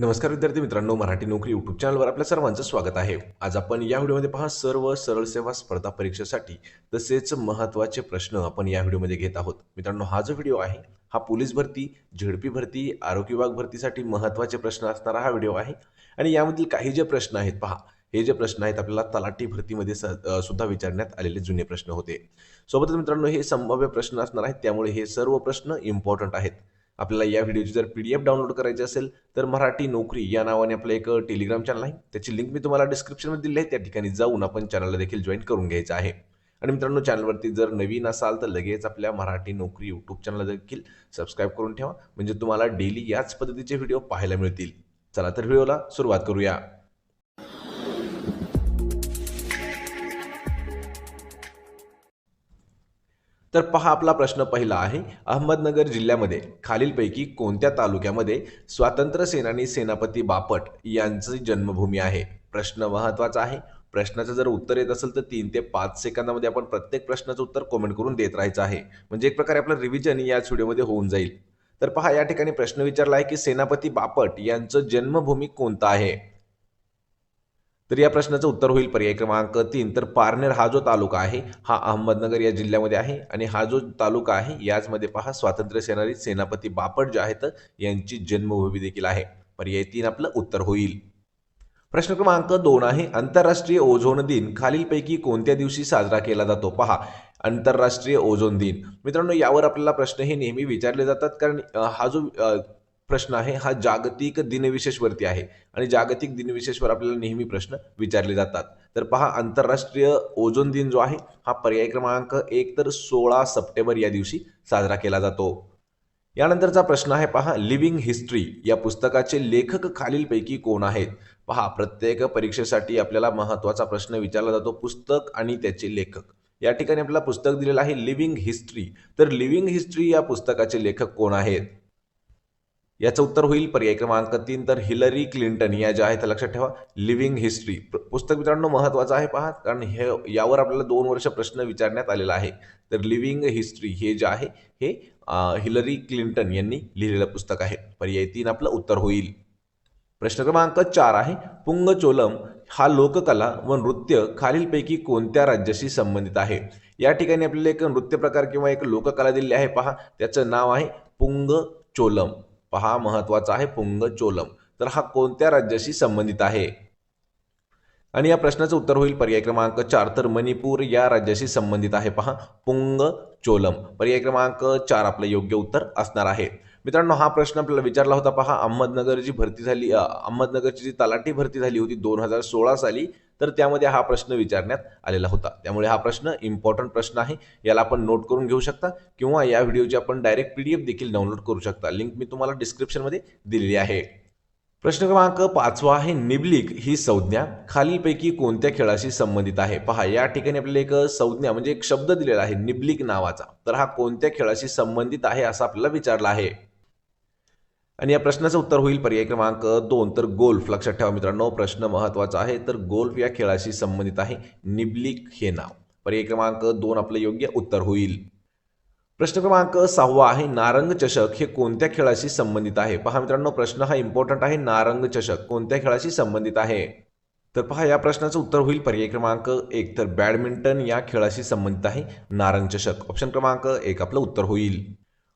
नमस्कार विद्यार्थी मित्रांनो, मराठी नोकरी यूट्यूब चॅनलवर आपल्या सर्वांचं स्वागत आहे. आज आपण या व्हिडिओमध्ये पहा सर्व सरळ सेवा स्पर्धा परीक्षेसाठी तसेच महत्त्वाचे प्रश्न आपण या व्हिडिओमध्ये घेत आहोत. मित्रांनो, हा जो व्हिडिओ आहे हा पोलीस भरती, झेडपी भरती, आरोग्य विभाग भरतीसाठी महत्त्वाचे प्रश्न असणारा हा व्हिडिओ आहे. आणि यामधील काही जे प्रश्न आहेत पहा, हे जे प्रश्न आहेत आपल्याला तलाठी भरतीमध्ये सुद्धा विचारण्यात आलेले जुने प्रश्न होते. सोबतच मित्रांनो, हे संभाव्य प्रश्न असणार आहेत, त्यामुळे हे सर्व प्रश्न इम्पॉर्टंट आहेत. आपल्याला या व्हिडिओची जर PDF डाउनलोड करायची असेल तर मराठी नोकरी या नावाने आपलं एक टेलिग्राम चॅनल आहे, त्याची लिंक मी तुम्हाला डिस्क्रिप्शनमध्ये दिली आहे. त्या ठिकाणी जाऊन आपण चॅनलला देखील जॉईन करून घ्यायचं आहे. आणि मित्रांनो, चॅनलवरती जर नवीन असाल तर लगेच आपल्या मराठी नोकरी यूट्यूब चॅनलला देखील सबस्क्राईब करून ठेवा, म्हणजे तुम्हाला डेली याच पद्धतीचे व्हिडिओ पाहायला मिळतील. चला तर व्हिडिओला सुरुवात करूया. तर पहा, आपला प्रश्न पहिला आहे, अहमदनगर जिल्ह्यामध्ये खालीलपैकी कोणत्या तालुक्यामध्ये स्वातंत्र्य सेनानी सेनापती बापट यांची जन्मभूमी आहे? प्रश्न महत्वाचा आहे. प्रश्नाचं जर उत्तर येत असेल तर 3 ते 5 सेकंदामध्ये आपण प्रत्येक प्रश्नाचं उत्तर कमेंट करून देत राहायचं आहे, म्हणजे एक प्रकारे आपलं रिव्हिजन याच व्हिडिओमध्ये होऊन जाईल. तर पहा, या ठिकाणी प्रश्न विचारला आहे की सेनापती बापट यांचं जन्मभूमी कोणता आहे? तर या प्रश्नाचं उत्तर होईल पर्याय क्रमांक 3. तर पारनेर हा जो तालुका आहे हा अहमदनगर या जिल्ह्यामध्ये आहे, आणि हा जो तालुका आहे याचमध्ये पहा स्वातंत्र्य सेनानी सेनापती बापट जे आहेत यांची जन्मभूमी देखील आहे. पर्याय 3 आपलं उत्तर होईल. प्रश्न क्रमांक 2 आहे, आंतरराष्ट्रीय ओझोन दिन खालीलपैकी कोणत्या दिवशी साजरा केला जातो? पहा, आंतरराष्ट्रीय ओझोन दिन. मित्रांनो, यावर आपल्याला प्रश्न हे नेहमी विचारले जातात, कारण हा जो प्रश्न आहे हा जागतिक दिनविशेषवरती आहे, आणि जागतिक दिनविशेषवर आपल्याला नेहमी प्रश्न विचारले जातात. तर पहा, आंतरराष्ट्रीय ओझोन दिन जो आहे हा पर्याय क्रमांक 1 तर 16 सप्टेंबर या दिवशी साजरा केला जातो. यानंतरचा प्रश्न आहे पहा, लिव्हिंग हिस्ट्री या पुस्तकाचे लेखक खालीलपैकी कोण आहेत? पहा, प्रत्येक परीक्षेसाठी आपल्याला महत्त्वाचा प्रश्न विचारला जातो, पुस्तक आणि त्याचे लेखक. या ठिकाणी आपल्याला पुस्तक दिलेलं आहे लिव्हिंग हिस्ट्री. तर लिव्हिंग हिस्ट्री या पुस्तकाचे लेखक कोण आहेत? याचं उत्तर होईल पर्याय क्रमांक 3 तर हिलरी क्लिंटन या ज्या आहेत, लक्षात ठेवा. लिव्हिंग हिस्ट्री पुस्तक मित्रांनो महत्वाचं आहे पहा, कारण हे यावर आपल्याला 2 वर्ष प्रश्न विचारण्यात आलेला आहे. तर लिव्हिंग हिस्ट्री हे जे आहे हे हिलरी क्लिंटन यांनी लिहिलेलं पुस्तक आहे. पर्याय 3 आपलं उत्तर होईल. प्रश्न क्रमांक 4 आहे, पुंगचोलम हा लोककला व नृत्य खालीलपैकी कोणत्या राज्याशी संबंधित आहे? या ठिकाणी आपल्याला एक नृत्य प्रकार किंवा एक लोककला दिलेली आहे पहा, त्याचं नाव आहे पुंगचोलम. पहा, महत्वाचा आहे पुंगचोलम. तर हा कोणत्या राज्याशी संबंधित आहे? आणि या प्रश्नाचं उत्तर होईल पर्याय क्रमांक 4 तर मणिपूर या राज्याशी संबंधित आहे. पहा, पुंगचोलम. पर्याय क्रमांक 4 आपलं योग्य उत्तर असणार आहे. मित्रांनो, हा प्रश्न आपल्याला विचारला होता पहा, अहमदनगरची भरती झाली, अहमदनगरची जी तलाठी भरती झाली होती 2016 साली, तर त्यामध्ये हा प्रश्न विचारण्यात आलेला होता. त्यामुळे हा प्रश्न इम्पॉर्टंट प्रश्न आहे, याला आपण नोट करून घेऊ शकता, किंवा या व्हिडिओची आपण डायरेक्ट PDF देखील डाउनलोड करू शकता. लिंक मी तुम्हाला डिस्क्रिप्शनमध्ये दिलेली आहे. प्रश्न क्रमांक 5 आहे, निब्लिक ही संज्ञा खालीलपैकी कोणत्या खेळाशी संबंधित आहे? पहा, या ठिकाणी आपल्याला एक संज्ञा म्हणजे एक शब्द दिलेला आहे निब्लिक नावाचा, तर हा कोणत्या खेळाशी संबंधित आहे असं आपल्याला विचारलं आहे. आणि या प्रश्नाचं उत्तर होईल पर्याय क्रमांक 2 तर गोल्फ. लक्षात ठेवा मित्रांनो, प्रश्न महत्वाचा आहे. तर गोल्फ या खेळाशी संबंधित आहे निब्लिक हे नाव. पर्याय क्रमांक 2 आपलं योग्य उत्तर होईल. प्रश्न क्रमांक 6 आहे, नारंग चषक हे कोणत्या खेळाशी संबंधित आहे? पहा मित्रांनो, प्रश्न हा इम्पॉर्टंट आहे. नारंग चषक कोणत्या खेळाशी संबंधित आहे? तर पहा, या प्रश्नाचं उत्तर होईल पर्याय क्रमांक 1 तर बॅडमिंटन या खेळाशी संबंधित आहे नारंग चषक. ऑप्शन क्रमांक 1 आपलं उत्तर होईल.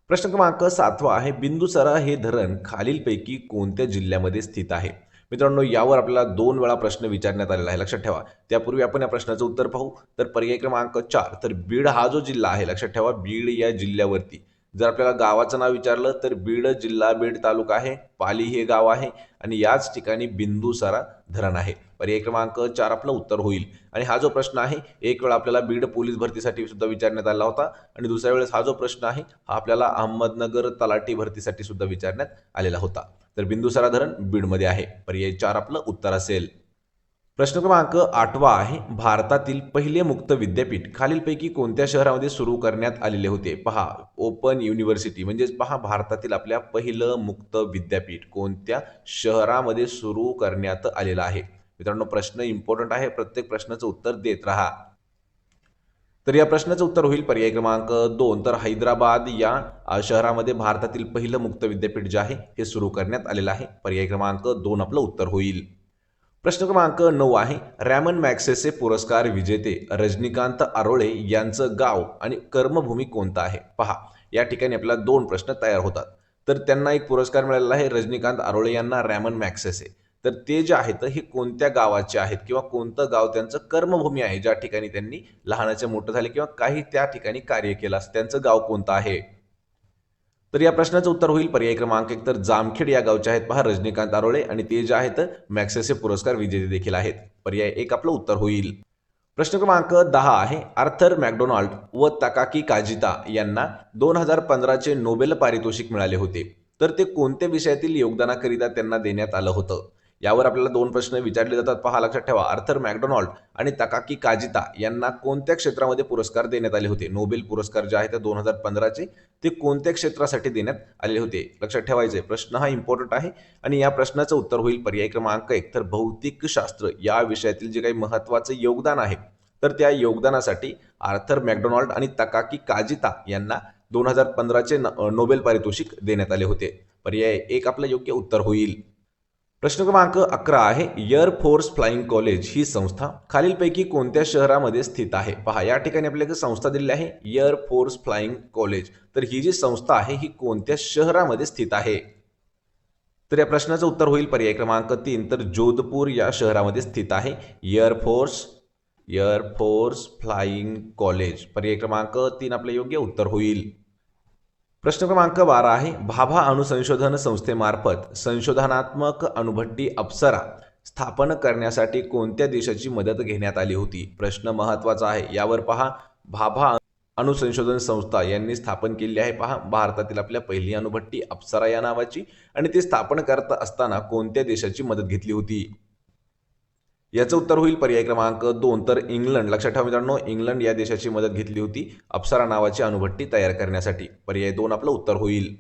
प्रश्न क्रमांक 7 आहे, बिंदुसरा हे धरण खालीलपैकी कोणत्या जिल्ह्यामध्ये स्थित आहे? मित्रांनो, यावर आपल्याला 2 वेळा प्रश्न विचारण्यात आलेला आहे, लक्षात ठेवा. त्यापूर्वी आपण या प्रश्नाचं उत्तर पाहू. तर पर्याय क्रमांक 4 तर बीड हा जो जिल्हा आहे, लक्षात ठेवा, बीड या जिल्ह्यावरती जर आपल्याला गावाचं नाव विचारलं तर बीड जिल्हा, बीड तालुका आहे, पाली हे गाव आहे, आणि याच ठिकाणी बिंदुसरा धरण आहे. पर्याय क्रमांक 4 आपलं उत्तर होईल. आणि हा जो प्रश्न आहे एक वेळा आपल्याला बीड पोलीस भरतीसाठी सुद्धा विचारण्यात आला होता, आणि दुसऱ्या वेळेस हा जो प्रश्न आहे हा आपल्याला अहमदनगर तलाठी भरतीसाठी सुद्धा विचारण्यात आलेला होता. तर बिंदुसरा धरण बीडमध्ये आहे. पर्याय 4 आपलं उत्तर असेल. प्रश्न क्रमांक 8 आहे, भारतातील पहिले मुक्त विद्यापीठ खालीलपैकी कोणत्या शहरामध्ये सुरू करण्यात आलेले होते? पहा, ओपन युनिव्हर्सिटी म्हणजेच पहा, भारतातील आपल्या पहिलं मुक्त विद्यापीठ कोणत्या शहरामध्ये सुरू करण्यात आलेलं आहे? मित्रांनो, प्रश्न इम्पॉर्टंट आहे, प्रत्येक प्रश्नाचं उत्तर देत राहा. तर या प्रश्नाचं उत्तर होईल पर्याय क्रमांक 2. तर हैदराबाद या शहरामध्ये भारतातील पहिलं मुक्त विद्यापीठ जे आहे हे सुरू करण्यात आलेलं आहे. पर्याय क्रमांक 2 आपलं उत्तर होईल. प्रश्न क्रमांक 9 आहे, रॅमन मॅग्सेसे पुरस्कार विजेते रजनीकांत आरोळे यांचं गाव आणि कर्मभूमी कोणतं आहे? पहा, या ठिकाणी आपल्याला 2 प्रश्न तयार होतात. तर त्यांना एक पुरस्कार मिळालेला आहे रजनीकांत आरोळे यांना रॅमन मॅग्सेसे. तर ते जे आहेत हे कोणत्या गावाचे आहेत किंवा कोणतं गाव त्यांचं कर्मभूमी आहे, ज्या ठिकाणी त्यांनी लहानाचे मोठं झाले किंवा काही त्या ठिकाणी कार्य केलं असं त्यांचं गाव कोणतं आहे? तर या प्रश्नाचं उत्तर होईल पर्याय क्रमांक 1. तर जामखेड या गावचे आहेत पहा रजनीकांत आरोळे आणि ते जे आहेत मॅग्सेसे पुरस्कार विजेते देखील आहेत. पर्याय 1 आपलं उत्तर होईल. प्रश्न क्रमांक 10 आहे, आर्थर मॅकडोनाल्ड व तकाकी काजिता यांना 2015चे नोबेल पारितोषिक मिळाले होते. तर ते कोणत्या विषयातील योगदानाकरिता त्यांना देण्यात आलं होतं? यावर आपल्याला 2 प्रश्न विचारले जातात. पहा, लक्षात ठेवा, आर्थर मॅकडोनाल्ड आणि तकाकी काजिता यांना कोणत्या क्षेत्रामध्ये पुरस्कार देण्यात आले होते? नोबेल पुरस्कार जे आहेत 2015चे ते कोणत्या क्षेत्रासाठी देण्यात आले होते? लक्षात ठेवायचे, प्रश्न हा इम्पॉर्टंट आहे आणि या प्रश्नाचं उत्तर होईल पर्याय क्रमांक 1. तर भौतिकशास्त्र या विषयातील जे काही महत्त्वाचं योगदान आहे तर त्या योगदानासाठी आर्थर मॅकडोनाल्ड आणि तकाकी काजिता यांना 2015चे नोबेल पारितोषिक देण्यात आले होते. पर्याय 1 आपलं योग्य उत्तर होईल. प्रश्न क्रमांक 11 आहे, एअर फोर्स फ्लाइंग कॉलेज ही संस्था खालीलपैकी कोणत्या शहरामध्ये स्थित आहे? पहा, या ठिकाणी आपल्याला संस्था दिलेली आहे एअर फोर्स फ्लाइंग कॉलेज. तर ही जी संस्था आहे ही कोणत्या शहरामध्ये स्थित आहे? तर या प्रश्नाचं उत्तर होईल पर्याय क्रमांक 3. तर जोधपूर या शहरामध्ये स्थित आहे एअर फोर्स फ्लाइंग कॉलेज. पर्याय क्रमांक 3 आपलं योग्य उत्तर होईल. प्रश्न क्रमांक 12 आहे, भाभा अणुसंशोधन संस्थेमार्फत संशोधनात्मक अणुभट्टी अप्सरा स्थापन करण्यासाठी कोणत्या देशाची मदत घेण्यात आली होती? प्रश्न महत्त्वाचा आहे. यावर पहा, भाभा अणुसंशोधन संस्था यांनी स्थापन केली आहे पहा भारतातील आपल्या पहिली अणुभट्टी अप्सरा या नावाची आणि ती स्थापन करत असताना कोणत्या देशाची मदत घेतली होती? याचं उत्तर होईल पर्याय क्रमांक 2. तर इंग्लंड. लक्षात ठेवा मित्रांनो, इंग्लंड या देशाची मदत घेतली होती अप्सरा नावाची अणुभट्टी तयार करण्यासाठी. पर्याय 2 आपलं उत्तर होईल.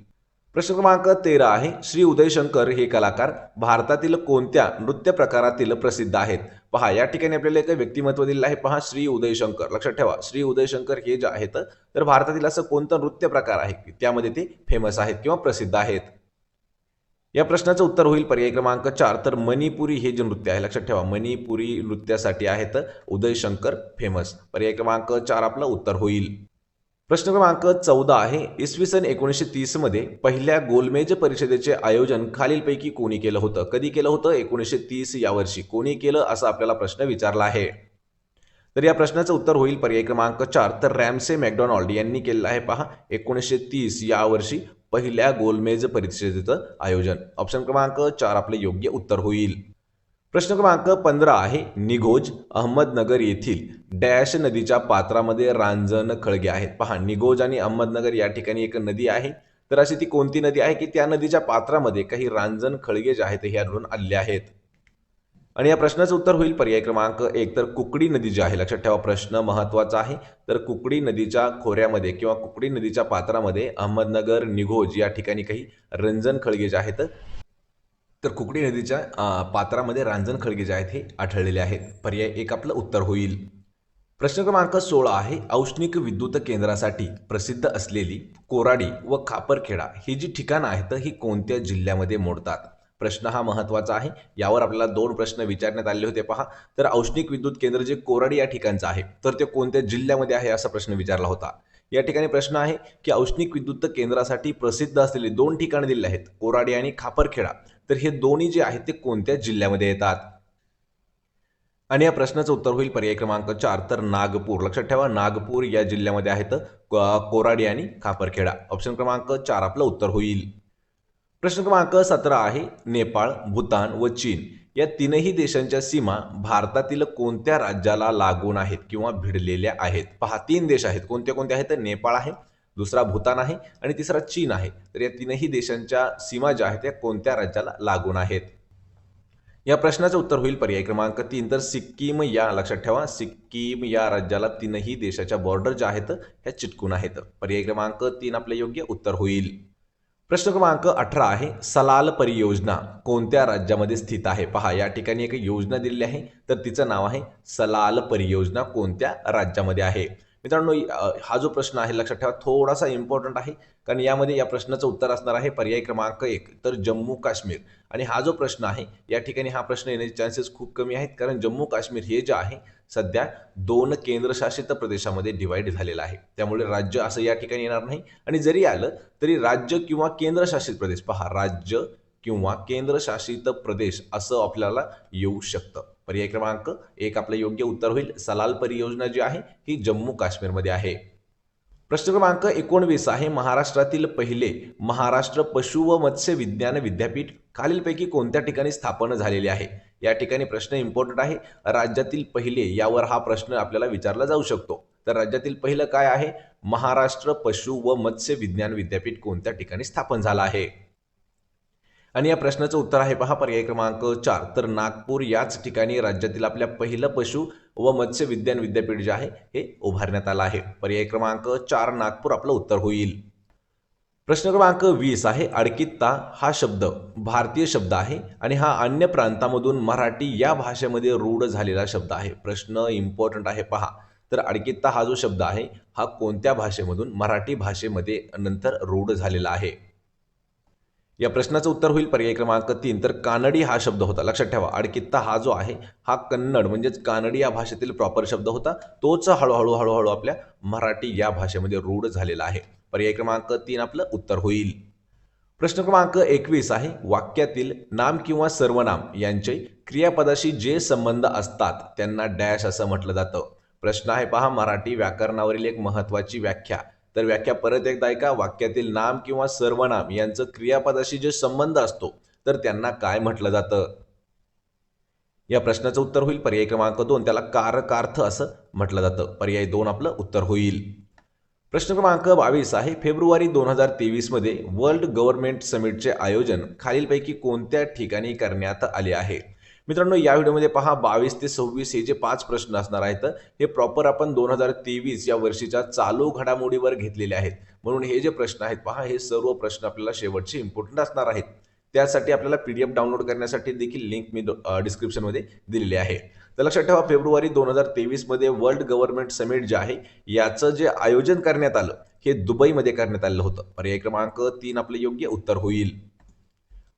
प्रश्न क्रमांक 13 आहे, श्री उदयशंकर हे कलाकार भारतातील कोणत्या नृत्य प्रकारातील प्रसिद्ध आहेत? पहा, या ठिकाणी आपल्याला एक व्यक्तिमत्व दिलेलं आहे पहा, श्री उदयशंकर. लक्षात ठेवा, श्री उदयशंकर हे जे आहेत तर भारतातील असं कोणतं नृत्य प्रकार आहे की त्यामध्ये ते फेमस आहेत किंवा प्रसिद्ध आहेत? या प्रश्नाचं उत्तर होईल पर्याय क्रमांक 4. तर मणिपुरी हे जे नृत्य आहे, लक्षात ठेवा, मणिपुरी नृत्यासाठी आहेत उदयशंकर फेमस. पर्याय क्रमांक 4 आपलं उत्तर होईल. प्रश्न क्रमांक 14 आहे, इसवी सन 1930 मध्ये पहिल्या गोलमेज परिषदेचे आयोजन खालीलपैकी कोणी केलं होतं? कधी केलं होतं? 1930 या वर्षी. कोणी केलं असा आपल्याला प्रश्न विचारला आहे. तर या प्रश्नाचं उत्तर होईल पर्याय क्रमांक 4. तर रॅमसे मॅकडोनाल्ड यांनी केलेलं आहे पहा 1930 या वर्षी पहिल्या गोलमेज परिषदेचं आयोजन. ऑप्शन क्रमांक 4 आपले योग्य उत्तर होईल. प्रश्न क्रमांक 15 आहे, निघोज अहमदनगर येथील डॅश नदीच्या पात्रामध्ये रांजण खळगे आहेत. पहा, निघोज आणि अहमदनगर या ठिकाणी एक नदी आहे. तर अशी ती कोणती नदी आहे की त्या नदीच्या पात्रामध्ये काही रांजण खळगे जे आहेत हे आढळून आलेले आहेत? आणि या प्रश्नाचं उत्तर होईल पर्याय क्रमांक 1. तर कुकडी नदी जी आहे, लक्षात ठेवा, प्रश्न महत्त्वाचा आहे. तर कुकडी नदीच्या खोऱ्यामध्ये किंवा कुकडी नदीच्या पात्रामध्ये अहमदनगर, निघोज या ठिकाणी काही रंजन खळगे जे आहेत तर कुकडी नदीच्या पात्रामध्ये रांजण खळगे जे आहेत हे आढळलेले आहेत. पर्याय 1 आपलं उत्तर होईल. प्रश्न क्रमांक 16 आहे, औष्णिक विद्युत केंद्रासाठी प्रसिद्ध असलेली कोराडी व खापरखेडा ही जी ठिकाणं आहेत ही कोणत्या जिल्ह्यामध्ये मोडतात? प्रश्न हा महत्त्वाचा आहे. यावर आपल्याला 2 प्रश्न विचारण्यात आले होते पहा. तर औष्णिक विद्युत केंद्र जे कोराडी या ठिकाणचं आहे तर ते कोणत्या जिल्ह्यामध्ये आहे असा प्रश्न विचारला होता. या ठिकाणी प्रश्न आहे की औष्णिक विद्युत केंद्रासाठी प्रसिद्ध असलेली 2 ठिकाणं दिली आहेत, कोराडी आणि खापरखेडा. तर हे दोन्ही जे आहेत ते कोणत्या जिल्ह्यामध्ये येतात? आणि या प्रश्नाचं उत्तर होईल पर्याय क्रमांक 4. तर नागपूर. लक्षात ठेवा, नागपूर या जिल्ह्यामध्ये आहेत कोराडी आणि खापरखेडा. ऑप्शन क्रमांक 4 आपलं उत्तर होईल. प्रश्न क्रमांक 17 आहे, नेपाळ, भूतान व चीन या तीनही देशांच्या सीमा भारतातील कोणत्या राज्याला लागून आहेत किंवा भिडलेल्या आहेत? पहा, 3 देश आहेत. कोणते कोणते आहेत? नेपाळ आहे, दुसरा भूतान आहे आणि तिसरा चीन आहे. तर या तीनही देशांच्या सीमा ज्या आहेत त्या कोणत्या राज्याला लागून आहेत? या प्रश्नाचं उत्तर होईल पर्याय क्रमांक 3. तर सिक्कीम या, लक्षात ठेवा, सिक्कीम या राज्याला तीनही देशाच्या बॉर्डर ज्या आहेत ह्या चिटकून आहेत. पर्याय क्रमांक 3 आपले योग्य उत्तर होईल. प्रश्न क्रमांक 18 आहे, सलाल परियोजना कोणत्या राज्यामध्ये स्थित आहे? पहा, या ठिकाणी एक योजना दिलेली आहे तर तिचं नाव आहे सलाल परियोजना. कोणत्या राज्यामध्ये आहे? मित्रांनो हा जो प्रश्न आहे लक्षात ठेवा थोडासा इम्पॉर्टंट आहे, कारण यामध्ये या प्रश्नाचं उत्तर असणार आहे पर्याय क्रमांक 1 तर जम्मू काश्मीर. आणि हा जो प्रश्न आहे या ठिकाणी हा प्रश्न येण्याचे चान्सेस खूप कमी आहेत, कारण जम्मू काश्मीर हे जे आहे सध्या 2 केंद्रशासित प्रदेशामध्ये डिवाइड झालेलं आहे. त्यामुळे राज्य असं या ठिकाणी येणार नाही, आणि जरी आलं तरी राज्य किंवा केंद्रशासित प्रदेश, पहा राज्य किंवा केंद्रशासित प्रदेश असं आपल्याला येऊ शकतं. पर्याय क्रमांक 1 आपलं योग्य उत्तर होईल. सलाल परियोजना जी आहे ही जम्मू काश्मीरमध्ये आहे. प्रश्न क्रमांक 19 आहे, महाराष्ट्रातील पहिले महाराष्ट्र पशु व मत्स्य विज्ञान विद्यापीठ खालीलपैकी कोणत्या ठिकाणी स्थापन झालेले आहे? या ठिकाणी प्रश्न इम्पॉर्टंट आहे. राज्यातील पहिले यावर हा प्रश्न आपल्याला विचारला जाऊ शकतो. तर राज्यातील पहिलं काय आहे? महाराष्ट्र पशु व मत्स्य विज्ञान विद्यापीठ कोणत्या ठिकाणी स्थापन झालं आहे? आणि या प्रश्नाचं उत्तर आहे पहा पर्याय क्रमांक 4 तर नागपूर याच ठिकाणी राज्यातील आपल्या पहिलं पशु व मत्स्य विज्ञान विद्यापीठ जे आहे हे उभारण्यात आलं आहे. पर्याय क्रमांक 4 नागपूर आपलं उत्तर होईल. प्रश्न क्रमांक 20 आहे, अडकित्ता हा शब्द भारतीय शब्द आहे आणि हा अन्य प्रांतामधून मराठी या भाषेमध्ये रूढ झालेला शब्द आहे. प्रश्न इम्पॉर्टंट आहे पहा. तर अडकित्ता हा जो शब्द आहे हा कोणत्या भाषेमधून मराठी भाषेमध्ये नंतर रूढ झालेला आहे? या प्रश्नाचं उत्तर होईल पर्याय क्रमांक 3 तर कानडी हा शब्द होता. लक्षात ठेवा अडकित्ता हा जो आहे हा कन्नड म्हणजेच कानडी या भाषेतील प्रॉपर शब्द होता. तोच हळूहळू आपल्या मराठी या भाषेमध्ये रूढ झालेला आहे. पर्याय क्रमांक 3 आपलं उत्तर होईल. प्रश्न क्रमांक 21 आहे, वाक्यातील नाम किंवा सर्वनाम यांचे क्रियापदाशी जे संबंध असतात त्यांना डॅश असं म्हटलं जातं. प्रश्न आहे पहा मराठी व्याकरणावरील एक महत्वाची व्याख्या. तर व्याख्या परत एकदा ऐका. वाक्यातील नाम किंवा सर्वनाम यांचं क्रियापदाशी जे संबंध असतो तर त्यांना काय म्हटलं जातं? या प्रश्नाचं उत्तर होईल पर्याय क्रमांक 2 त्याला कारकार्थ असं म्हटलं जातं. पर्याय 2 आपलं उत्तर होईल. प्रश्न क्रमांक 22 आहे, फेब्रुवारी 2023 मध्ये वर्ल्ड गव्हर्नमेंट समिटचे आयोजन खालीलपैकी कोणत्या ठिकाणी करण्यात आले आहे? मित्रांनो या व्हिडिओमध्ये पहा 22 ते 26 हे जे 5 प्रश्न असणार आहेत हे प्रॉपर आपण 2023 या वर्षीच्या चालू घडामोडीवर घेतलेले आहेत. म्हणून हे जे प्रश्न आहेत पहा हे सर्व प्रश्न आपल्याला शेवटचे इम्पॉर्टंट असणार आहेत. त्यासाठी आपल्याला PDF डाउनलोड करण्यासाठी देखील लिंक मी डिस्क्रिप्शनमध्ये दिलेली आहे. तर लक्षात ठेवा फेब्रुवारी 2023 मध्ये वर्ल्ड गव्हर्नमेंट समिट जे आहे याचं जे आयोजन करण्यात आलं हे दुबईमध्ये करण्यात आलं होतं. पर्याय क्रमांक 3 आपलं योग्य उत्तर होईल.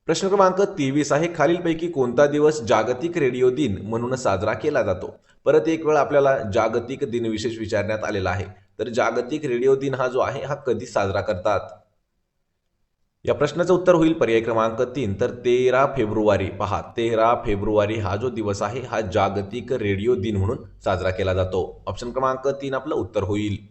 प्रश्न क्रमांक 23 आहे, खालीलपैकी कोणता दिवस जागतिक रेडिओ दिन म्हणून साजरा केला जातो? परत एक वेळ आपल्याला जागतिक दिन विशेष विचारण्यात आलेला आहे. तर जागतिक रेडिओ दिन हा जो आहे हा कधी साजरा करतात? या प्रश्नाचं उत्तर होईल पर्याय क्रमांक 3 तर 13 फेब्रुवारी. पहा 13 फेब्रुवारी हा जो दिवस आहे हा जागतिक रेडिओ दिन म्हणून साजरा केला जातो. ऑप्शन क्रमांक 3 आपलं उत्तर होईल.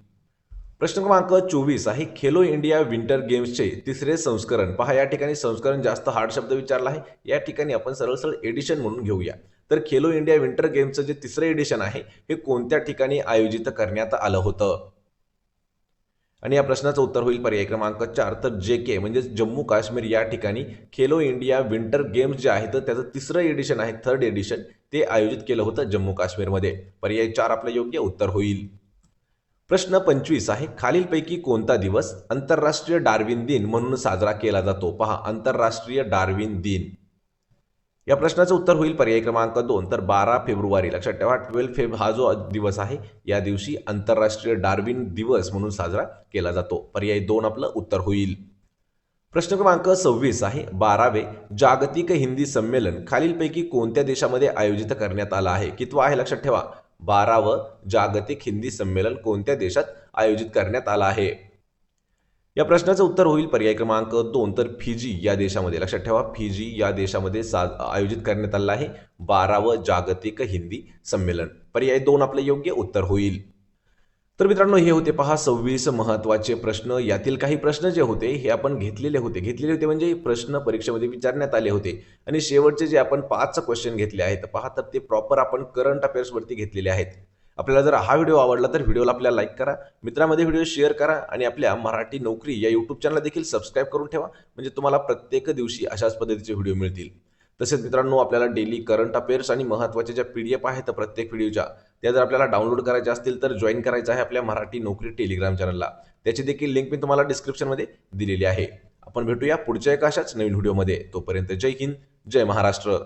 प्रश्न क्रमांक 24 आहे, खेलो इंडिया विंटर गेम्सचे तिसरे संस्करण. पहा या ठिकाणी संस्करण जास्त हार्ड शब्द विचारला आहे. या ठिकाणी आपण सरळ एडिशन म्हणून घेऊया. तर खेलो इंडिया विंटर गेम्सचं जे तिसरं एडिशन आहे हे कोणत्या ठिकाणी आयोजित करण्यात आलं होतं? आणि या प्रश्नाचं उत्तर होईल पर्याय क्रमांक 4 तर JK म्हणजे जम्मू काश्मीर या ठिकाणी खेलो इंडिया विंटर गेम्स जे आहे तर त्याचं तिसरं एडिशन आहे, थर्ड एडिशन, ते आयोजित केलं होतं जम्मू काश्मीरमध्ये. पर्याय 4 आपलं योग्य उत्तर होईल. प्रश्न 25 आहे, खालीलपैकी कोणता दिवस आंतरराष्ट्रीय डार्विन दिन म्हणून साजरा केला जातो? पहा आंतरराष्ट्रीय डार्विन दिन. या प्रश्नाचं उत्तर होईल पर्याय क्रमांक 2 तर 12 फेब्रुवारी. लक्षात ठेवा 12 फेब हा जो दिवस आहे या दिवशी आंतरराष्ट्रीय डार्विन दिवस म्हणून साजरा केला जातो. पर्याय 2 आपलं उत्तर होईल. प्रश्न क्रमांक 26 आहे, 12वे जागतिक हिंदी संमेलन खालीलपैकी कोणत्या देशामध्ये आयोजित करण्यात आलं आहे? कितवा आहे लक्षात ठेवा 12वं जागतिक हिंदी संमेलन कोणत्या देशात आयोजित करण्यात आलं आहे? या प्रश्नाचं उत्तर होईल पर्याय क्रमांक 2 तर फिजी या देशामध्ये. लक्षात ठेवा फिजी या देशामध्ये आयोजित करण्यात आलं आहे 12वं जागतिक हिंदी संमेलन. पर्याय 2 आपलं योग्य उत्तर होईल. तर मित्रांनो हे होते पहा 26 महत्त्वाचे प्रश्न. यातील काही प्रश्न जे होते हे आपण घेतलेले होते म्हणजे प्रश्न परीक्षेमध्ये विचारण्यात आले होते. आणि शेवटचे जे आपण 5 क्वेश्चन घेतले आहेत पहा तर ते प्रॉपर आपण करंट अफेअर्सवरती घेतलेले आहेत. आपल्याला जर हा व्हिडिओ आवडला तर व्हिडिओला आपल्याला लाईक करा, मित्रांमध्ये व्हिडिओ शेअर करा आणि आपल्या मराठी नोकरी या यूट्यूब चॅनलला देखील सबस्क्राईब करून ठेवा. म्हणजे तुम्हाला प्रत्येक दिवशी अशाच पद्धतीचे व्हिडिओ मिळतील. तसेच मित्रांनो आपल्याला डेली करंट अफेअर्स आणि महत्त्वाच्या ज्या PDF आहेत प्रत्येक व्हिडिओच्या त्या जर आपल्याला डाउनलोड करायच्या असतील तर जॉईन करायचं आहे आपल्या मराठी नोकरी टेलिग्राम चॅनलला. त्याची देखील लिंक मी तुम्हाला डिस्क्रिप्शनमध्ये दिलेली आहे. आपण भेटूया पुढच्या एका अशाच नवीन व्हिडिओमध्ये. तोपर्यंत जय हिंद, जय महाराष्ट्र.